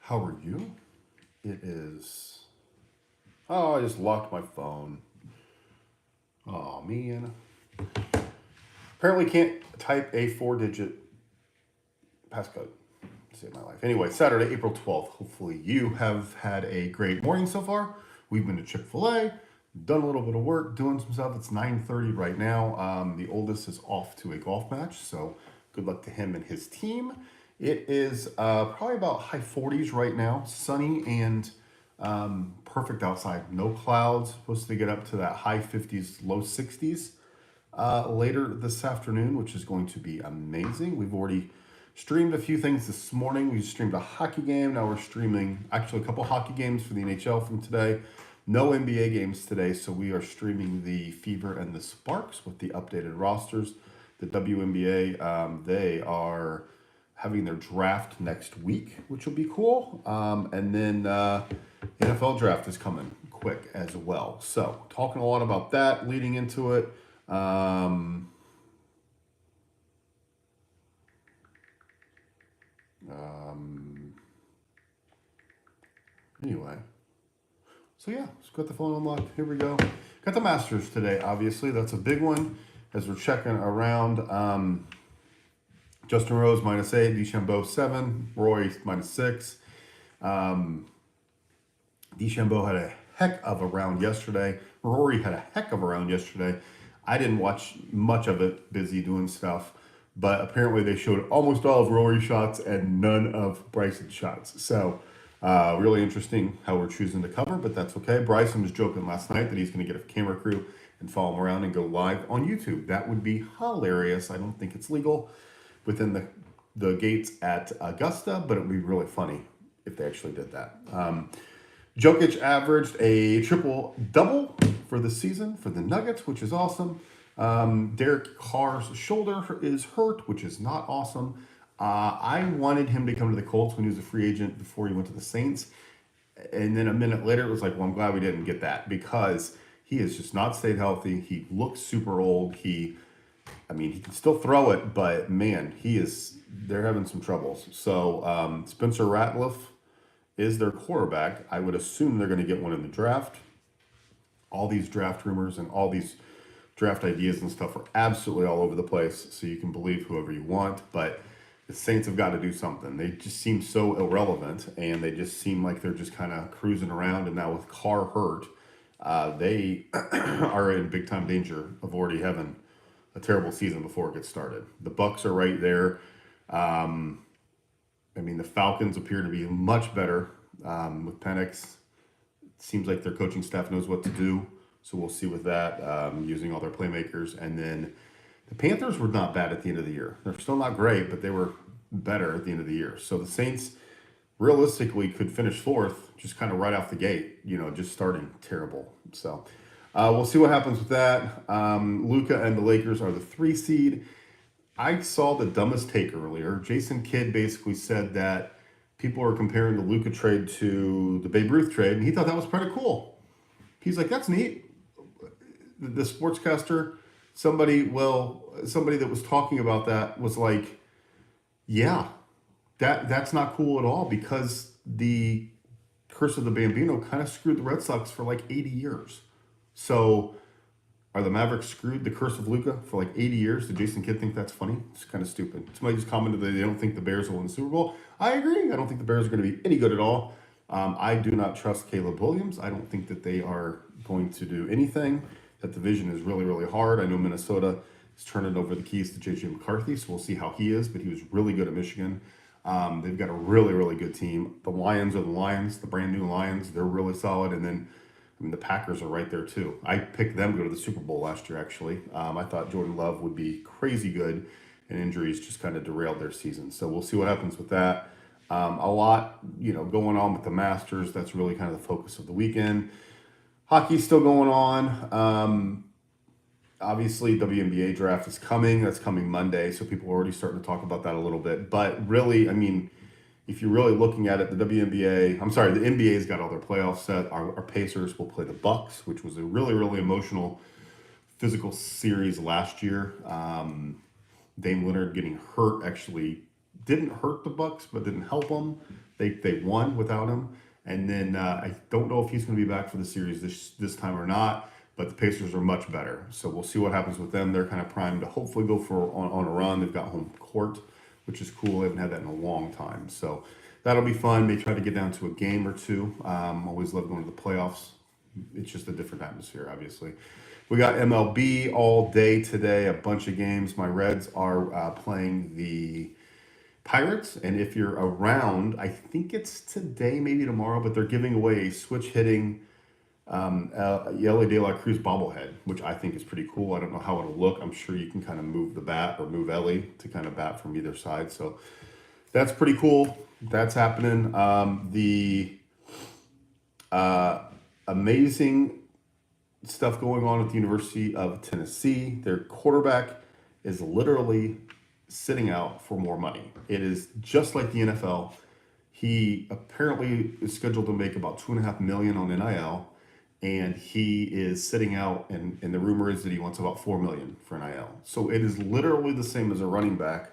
How are you? It is. Oh, I just locked my phone. Oh, man. Apparently can't type a 4-digit passcode. Save my life. Anyway, Saturday, April 12th. Hopefully, you have had a great morning so far. We've been to Chick fil A, done a little bit of work, doing some stuff. It's 9:30 right now. The oldest is off to a golf match, so good luck to him and his team. It is probably about high 40s right now, sunny and perfect outside. No clouds. Supposed to get up to that high 50s, low 60s later this afternoon, which is going to be amazing. We've already streamed a few things this morning. We streamed a hockey game. Now we're streaming actually a couple hockey games for the NHL from today. No NBA games today, so we are streaming the Fever and the Sparks with the updated rosters. The WNBA, they are having their draft next week, which will be cool. And then NFL draft is coming quick as well. So talking a lot about that leading into it. Um, um, anyway, so yeah, just got the phone unlocked. Here we go. Got the Masters today, obviously. That's a big one as we're checking around. Justin Rose -8, DeChambeau 7, Roy -6. Um, DeChambeau had a heck of a round yesterday. Rory had a heck of a round yesterday. I didn't watch much of it, busy doing stuff, but apparently they showed almost all of Rory's shots and none of Bryson's shots. So really interesting how we're choosing to cover, but that's okay. Bryson was joking last night that he's going to get a camera crew and follow him around and go live on YouTube. That would be hilarious. I don't think it's legal within the gates at Augusta, but it would be really funny if they actually did that. Jokic averaged a triple double for the season for the Nuggets, which is awesome. Derek Carr's shoulder is hurt, which is not awesome. I wanted him to come to the Colts when he was a free agent before he went to the Saints. And then a minute later, it was like, well, I'm glad we didn't get that because he has just not stayed healthy. He looks super old. He can still throw it, but man, they're having some troubles. So Spencer Ratliff is their quarterback. I would assume they're going to get one in the draft. All these draft rumors and all these draft ideas and stuff are absolutely all over the place, so you can believe whoever you want, but the Saints have got to do something. They just seem so irrelevant, and they just seem like they're just kind of cruising around, and now with Carr hurt, they are in big-time danger of already having a terrible season before it gets started. The Bucks are right there. The Falcons appear to be much better with Penix. It seems like their coaching staff knows what to do, so we'll see with that, using all their playmakers. And then the Panthers were not bad at the end of the year. They're still not great, but they were better at the end of the year. So the Saints realistically could finish fourth just kind of right off the gate, just starting terrible. So we'll see what happens with that. Luka and the Lakers are the 3 seed. I saw the dumbest take earlier. Jason Kidd basically said that people are comparing the Luka trade to the Babe Ruth trade, and he thought that was pretty cool. He's like, that's neat. The sportscaster, somebody that was talking about that was like, yeah, that's not cool at all because the curse of the Bambino kind of screwed the Red Sox for like 80 years. So are the Mavericks screwed the curse of Luka for like 80 years? Did Jason Kidd think that's funny? It's kind of stupid. Somebody just commented that they don't think the Bears will win the Super Bowl. I agree. I don't think the Bears are going to be any good at all. I do not trust Caleb Williams. I don't think that they are going to do anything. That division is really, really hard. I know Minnesota is turning over the keys to J.J. McCarthy, so we'll see how he is, but he was really good at Michigan. They've got a really, really good team. The Lions are the Lions, the brand new Lions. They're really solid, and then the Packers are right there too. I picked them to go to the Super Bowl last year, actually. I thought Jordan Love would be crazy good, and injuries just kind of derailed their season. So we'll see what happens with that. A lot, going on with the Masters. That's really kind of the focus of the weekend. Hockey's still going on. Obviously, WNBA draft is coming. That's coming Monday, so people are already starting to talk about that a little bit. But really, if you're really looking at it, the NBA's got all their playoffs set. Our Pacers will play the Bucks, which was a really, really emotional, physical series last year. Dame Leonard getting hurt actually didn't hurt the Bucks, but didn't help them. They won without him, and then I don't know if he's going to be back for the series this time or not. But the Pacers are much better, so we'll see what happens with them. They're kind of primed to hopefully go for on a run. They've got home court, which is cool. They haven't had that in a long time, so that'll be fun. May try to get down to a game or two. Always love going to the playoffs. It's just a different atmosphere, obviously. We got MLB all day today, a bunch of games. My Reds are playing the Pirates, and if you're around, I think it's today, maybe tomorrow, but they're giving away a switch hitting Yellow De La Cruz bobblehead, which I think is pretty cool. I don't know how it'll look. I'm sure you can kind of move the bat or move Ellie to kind of bat from either side. So that's pretty cool. That's happening. The amazing stuff going on at the University of Tennessee. Their quarterback is literally sitting out for more money. It is just like the NFL. He apparently is scheduled to make about $2.5 million on NIL, and he is sitting out. And the rumor is that he wants about $4 million for NIL. So it is literally the same as a running back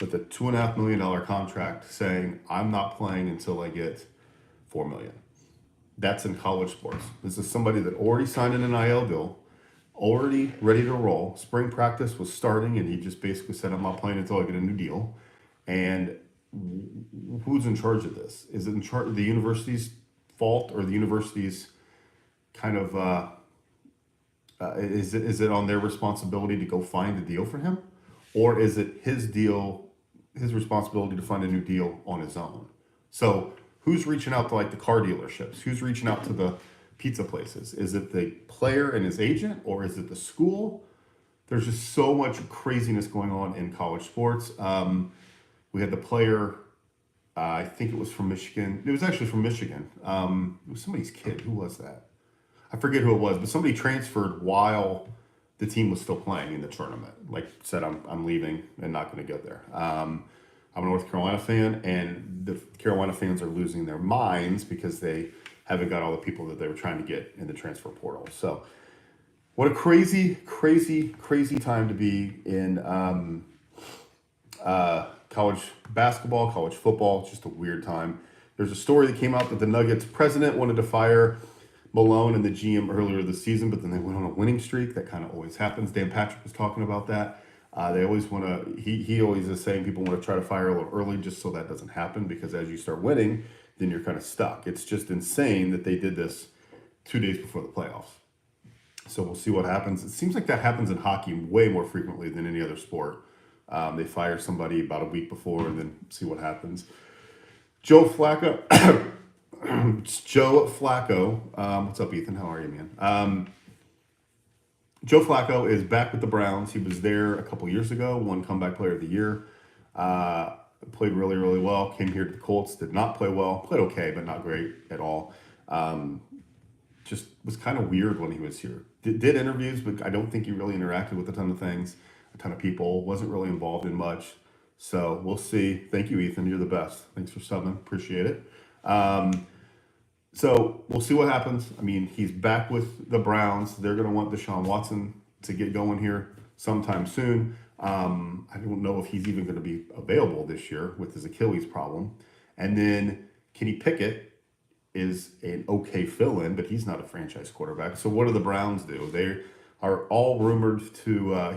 with a $2.5 million contract, saying, "I'm not playing until I get $4 million." That's in college sports. This is somebody that already signed an NIL deal, already ready to roll. Spring practice was starting, and he just basically said, "I'm not playing until I get a new deal." And who's in charge of this? Is it in charge of the university's fault, or the university's kind of is it on their responsibility to go find a deal for him, or is it his deal, his responsibility to find a new deal on his own? So who's reaching out to like the car dealerships? Who's reaching out to the pizza places? Is it the player and his agent, or is it the school? There's just so much craziness going on in college sports. We had the player, I think it was from Michigan. It was actually from Michigan. It was somebody's kid. Who was that? I forget who it was, but somebody transferred while the team was still playing in the tournament. Like said, I'm leaving and not going to go there. I'm a North Carolina fan, and the Carolina fans are losing their minds because they haven't got all the people that they were trying to get in the transfer portal. So what a crazy, crazy, crazy time to be in college basketball, college football. It's just a weird time. There's a story that came out that the Nuggets president wanted to fire Malone and the GM earlier this season, but then they went on a winning streak. That kind of always happens. Dan Patrick was talking about that. They always want to, he always is saying people want to try to fire a little early just so that doesn't happen, because as you start winning, then you're kind of stuck. It's just insane that they did this 2 days before the playoffs. So we'll see what happens. It seems like that happens in hockey way more frequently than any other sport. They fire somebody about a week before and then see what happens. Joe Flacco. Joe Flacco. What's up, Ethan? How are you, man? Joe Flacco is back with the Browns. He was there a couple years ago, won Comeback Player of the Year. Played really, really well. Came here to the Colts, did not play well. Played okay, but not great at all. Just was kind of weird when he was here. Did interviews, but I don't think he really interacted with a ton of people. Wasn't really involved in much. So we'll see. Thank you, Ethan. You're the best. Thanks for subbing. Appreciate it. So we'll see what happens. I mean, he's back with the Browns. They're going to want Deshaun Watson to get going here sometime soon. I don't know if he's even going to be available this year with his Achilles problem. And then Kenny Pickett is an okay fill-in, but he's not a franchise quarterback. So what do the Browns do? They are all rumored to,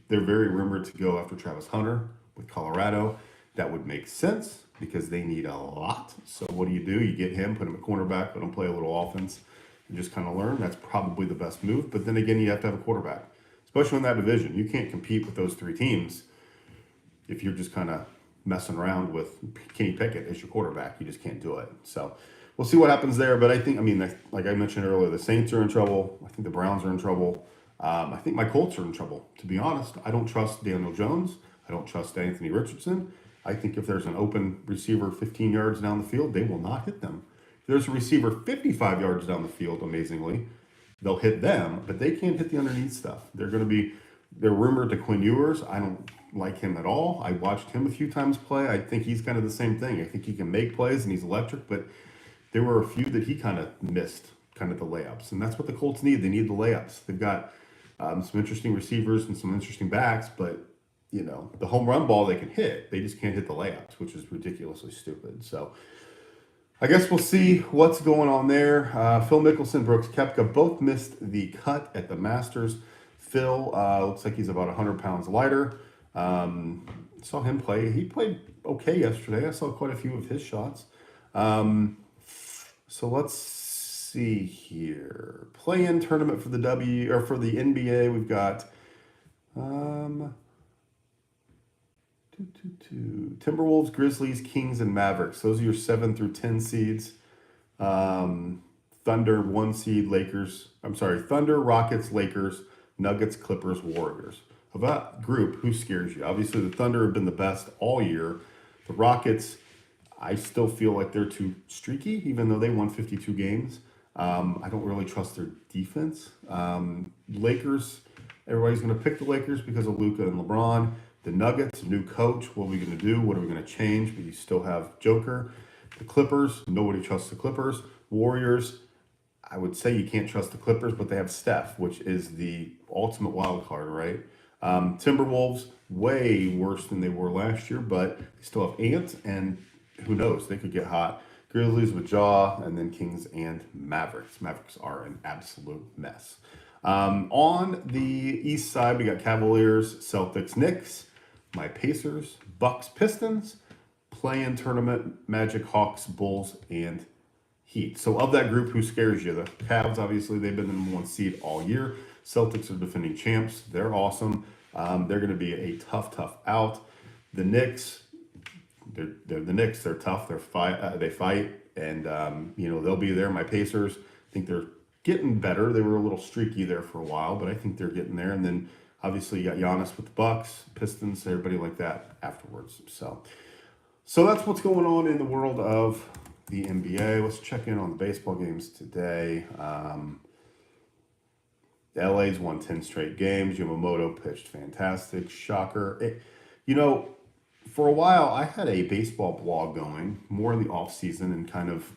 they're very rumored to go after Travis Hunter with Colorado. That would make sense because they need a lot. So what do? You get him, put him at cornerback, let him play a little offense, and just kind of learn. That's probably the best move. But then again, you have to have a quarterback, especially in that division. You can't compete with those three teams if you're just kind of messing around with Kenny Pickett as your quarterback. You just can't do it. So we'll see what happens there. But I think, like I mentioned earlier, the Saints are in trouble. I think the Browns are in trouble. I think my Colts are in trouble, to be honest. I don't trust Daniel Jones. I don't trust Anthony Richardson. I think if there's an open receiver 15 yards down the field, they will not hit them. If there's a receiver 55 yards down the field, amazingly, they'll hit them, but they can't hit the underneath stuff. They're rumored to Quinn Ewers. I don't like him at all. I watched him a few times play. I think he's kind of the same thing. I think he can make plays and he's electric, but there were a few that he kind of missed, kind of the layups. And that's what the Colts need. They need the layups. They've got some interesting receivers and some interesting backs, but the home run ball they can hit. They just can't hit the layups, which is ridiculously stupid. So I guess we'll see what's going on there. Phil Mickelson, Brooks Koepka both missed the cut at the Masters. Phil looks like he's about 100 pounds lighter. Um, Saw him play. He played okay yesterday. I saw quite a few of his shots. Um, so let's see here. Play-in tournament for the for the NBA. We've got um, Timberwolves, Grizzlies, Kings, and Mavericks. Those are your 7 through 10 seeds. Thunder, 1 seed, Lakers. I'm sorry, Thunder, Rockets, Lakers, Nuggets, Clippers, Warriors. Of that group, who scares you? Obviously, the Thunder have been the best all year. The Rockets, I still feel like they're too streaky, even though they won 52 games. I don't really trust their defense. Lakers, everybody's going to pick the Lakers because of Luka and LeBron. The Nuggets, new coach. What are we going to do? What are we going to change? But you still have Joker. The Clippers, nobody trusts the Clippers. Warriors, I would say you can't trust the Clippers, but they have Steph, which is the ultimate wild card, right? Timberwolves, way worse than they were last year, but they still have Ant, and who knows? They could get hot. Grizzlies with Jaw, and then Kings and Mavericks. Mavericks are an absolute mess. On the east side, we got Cavaliers, Celtics, Knicks, my Pacers, Bucks, Pistons, play-in tournament, Magic, Hawks, Bulls, and Heat. So of that group, who scares you? The Cavs, obviously, they've been the number 1 seed all year. Celtics are defending champs. They're awesome. They're going to be a tough out. The Knicks, they're the Knicks. They're tough. They fight, and they'll be there. My Pacers, I think they're getting better. They were a little streaky there for a while, but I think they're getting there. And then obviously you got Giannis with the Bucks, Pistons, everybody like that afterwards. So that's what's going on in the world of the NBA. Let's check in on the baseball games today. LA's won 10 straight games. Yamamoto pitched fantastic. Shocker. For a while, I had a baseball blog going more in the off season and kind of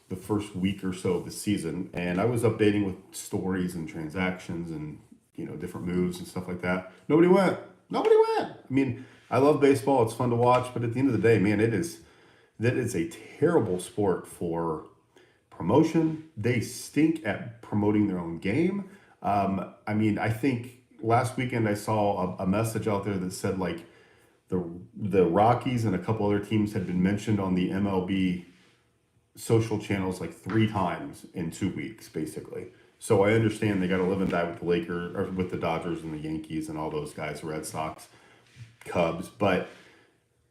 the first week or so of the season. And I was updating with stories and transactions and, different moves and stuff like that. Nobody went. I mean, I love baseball. It's fun to watch. But at the end of the day, man, that is a terrible sport for promotion. They stink at promoting their own game. I think last weekend I saw a message out there that said like the Rockies and a couple other teams had been mentioned on the MLB social channels like 3 times in 2 weeks, basically. So I understand they got to live and die with the Lakers or with the Dodgers and the Yankees and all those guys, Red Sox, Cubs, but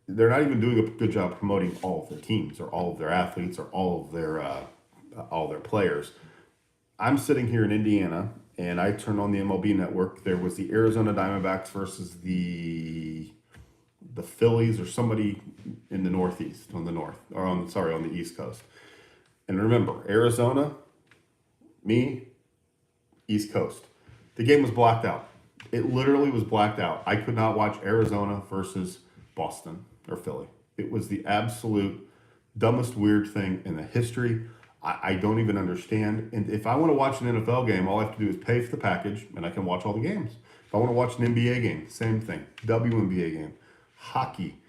they're not even doing a good job promoting all of their teams or all of their athletes or all of their players. I'm sitting here in Indiana and I turned on the MLB network. There was the Arizona Diamondbacks versus the Phillies or somebody in the Northeast on the East Coast. And remember, Arizona, me, East Coast. The game was blacked out. It literally was blacked out. I could not watch Arizona versus Boston or Philly. It was the absolute dumbest weird thing in the history. I don't even understand. And if I want to watch an NFL game, all I have to do is pay for the package and I can watch all the games. If I want to watch an NBA game, same thing. WNBA game. Hockey.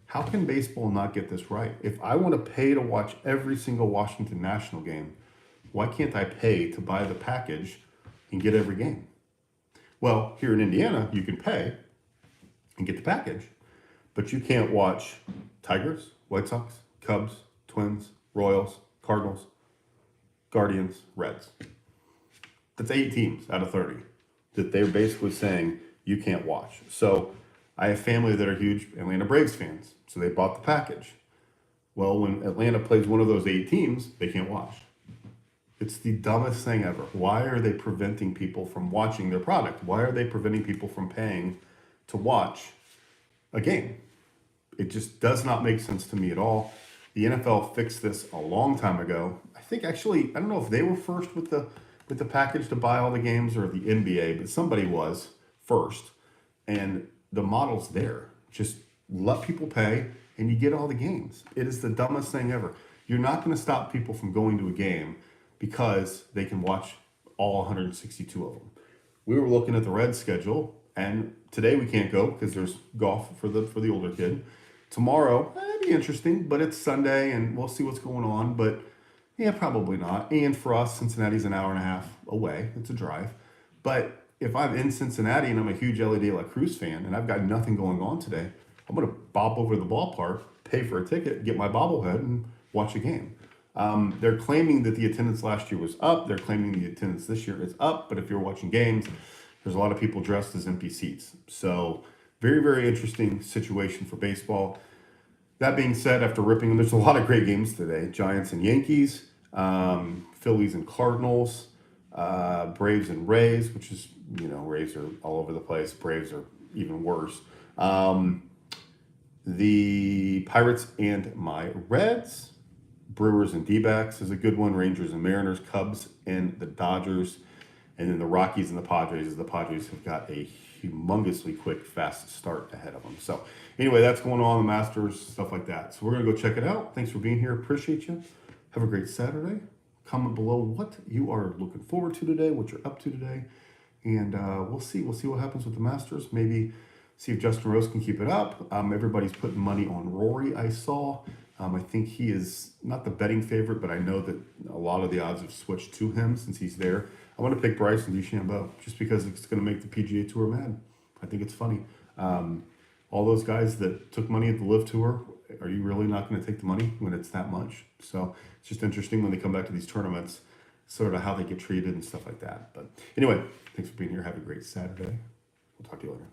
How can baseball not get this right? If I want to pay to watch every single Washington National game, why can't I pay to buy the package and get every game? Well, here in Indiana, you can pay and get the package, but you can't watch Tigers, White Sox, Cubs, Twins, Royals, Cardinals, Guardians, Reds. That's 8 teams out of 30 that they're basically saying you can't watch. So I have family that are huge Atlanta Braves fans, so they bought the package. Well, when Atlanta plays one of those 8 teams, they can't watch. It's the dumbest thing ever. Why are they preventing people from watching their product? Why are they preventing people from paying to watch a game? It just does not make sense to me at all. The NFL fixed this a long time ago. I think actually, I don't know if they were first with the package to buy all the games or the NBA, but somebody was first. And the model's there. Just let people pay and you get all the games. It is the dumbest thing ever. You're not going to stop people from going to a game because they can watch all 162 of them. We were looking at the Reds schedule, and today we can't go because there's golf for the older kid. Tomorrow, it'd be interesting, but it's Sunday and we'll see what's going on. But yeah, probably not. And for us, Cincinnati's an hour and a half away. It's a drive. But if I'm in Cincinnati and I'm a huge LA De La Cruz fan and I've got nothing going on today, I'm going to bob over to the ballpark, pay for a ticket, get my bobblehead, and watch a game. They're claiming that the attendance last year was up. They're claiming the attendance this year is up. But if you're watching games, there's a lot of people dressed as empty seats. So very, very interesting situation for baseball. That being said, after ripping them, there's a lot of great games today. Giants and Yankees, Phillies and Cardinals, Braves and Rays, which is, Rays are all over the place. Braves are even worse. The Pirates and my Reds, Brewers and D-backs is a good one. Rangers and Mariners, Cubs and the Dodgers, and then the Rockies and the Padres, as the Padres have got a humongously quick, fast start ahead of them. So anyway, that's going on, the Masters, stuff like that. So we're going to go check it out. Thanks for being here. Appreciate you. Have a great Saturday. Comment below what you are looking forward to today, what you're up to today. And we'll see. We'll see what happens with the Masters. Maybe see if Justin Rose can keep it up. Everybody's putting money on Rory, I saw. I think he is not the betting favorite, but I know that a lot of the odds have switched to him since he's there. I want to pick Bryson DeChambeau just because it's going to make the PGA Tour mad. I think it's funny. All those guys that took money at the Live Tour, are you really not going to take the money when it's that much? So it's just interesting when they come back to these tournaments, sort of how they get treated and stuff like that. But anyway, thanks for being here. Have a great Saturday. We'll talk to you later.